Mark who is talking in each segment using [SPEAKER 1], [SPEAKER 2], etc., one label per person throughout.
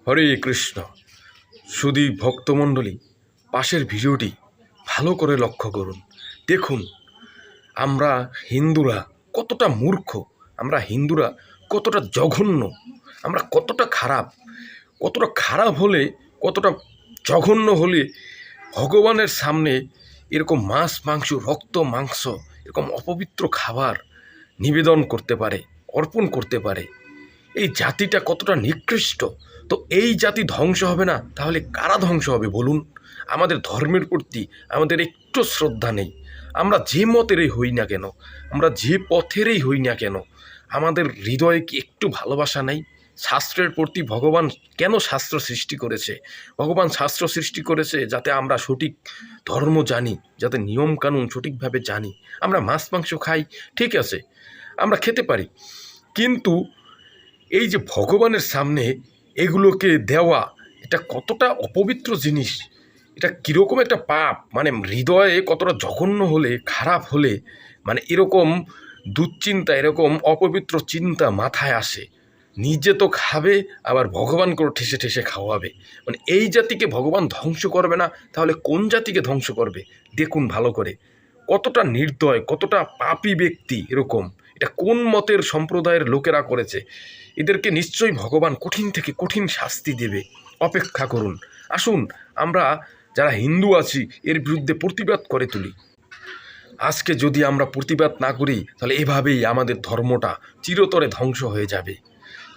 [SPEAKER 1] হরে কৃষ্ণ। সুধী ভক্তমণ্ডলী, পাশের ভিডিওটি ভালো করে লক্ষ্য করুন। দেখুন আমরা হিন্দুরা কতটা মূর্খ, আমরা হিন্দুরা কতটা জঘন্য, আমরা কতটা খারাপ হলে, কতটা জঘন্য হলে ভগবানের সামনে এরকম মাছ মাংস, রক্ত মাংস, এরকম অপবিত্র খাবার নিবেদন করতে পারে, অর্পণ করতে পারে। এই জাতিটা কতটা নিকৃষ্ট। তো এই জাতি ধ্বংস হবে না, তাহলে কারা ধ্বংস হবে বলুন? আমাদের ধর্মের প্রতি আমাদের একটু শ্রদ্ধা নেই। আমরা যে মতেরই হই না কেন, আমরা যে পথেরই হই না কেন, আমাদের হৃদয়ে কি একটু ভালোবাসা নেই? শাস্ত্রের প্রতি ভগবান কেন শাস্ত্র সৃষ্টি করেছে? ভগবান শাস্ত্র সৃষ্টি করেছে যাতে আমরা সঠিক ধর্ম জানি, যাতে নিয়মকানুন সঠিকভাবে জানি। আমরা মাছ মাংস খাই, ঠিক আছে, আমরা খেতে পারি, কিন্তু এই যে ভগবানের সামনে এগুলোকে দেওয়া, এটা কতটা অপবিত্র জিনিস, এটা কীরকম একটা পাপ, মানে হৃদয়ে কতটা জঘন্য হলে, খারাপ হলে, মানে এরকম দুশ্চিন্তা, এরকম অপবিত্র চিন্তা মাথায় আসে। নিজে তো খাবে, আবার ভগবানকেও ঠেসে ঠেসে খাওয়াবে। মানে এই জাতিকে ভগবান ধ্বংস করবে না, তাহলে কোন জাতিকে ধ্বংস করবে? দেখুন ভালো করে, কতটা নির্দয়, কতটা পাপী ব্যক্তি এরকম। এটা কোন মতের সম্প্রদায়ের লোকেরা করেছে? এদেরকে নিশ্চয়ই ভগবান কঠিন থেকে কঠিন শাস্তি দেবে। অপেক্ষা করুন। আসুন আমরা যারা হিন্দু আছি এর বিরুদ্ধে প্রতিবাদ করে তুলি। আজকে যদি আমরা প্রতিবাদ না করি, তাহলে এভাবেই আমাদের ধর্মটা চিরতরে ধ্বংস হয়ে যাবে।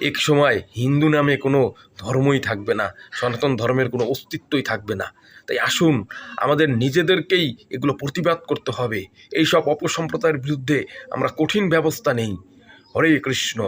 [SPEAKER 1] এক সময় হিন্দু নামে কোনো ধর্মই থাকবে না, সনাতন ধর্মের কোনো অস্তিত্বই থাকবে না। তাই আসুন আমাদের নিজেদেরকেই এগুলো প্রতিবাদ করতে হবে। এই সব অপসম্প্রদায়ের বিরুদ্ধে আমরা কঠিন ব্যবস্থা নেই। হরে কৃষ্ণ।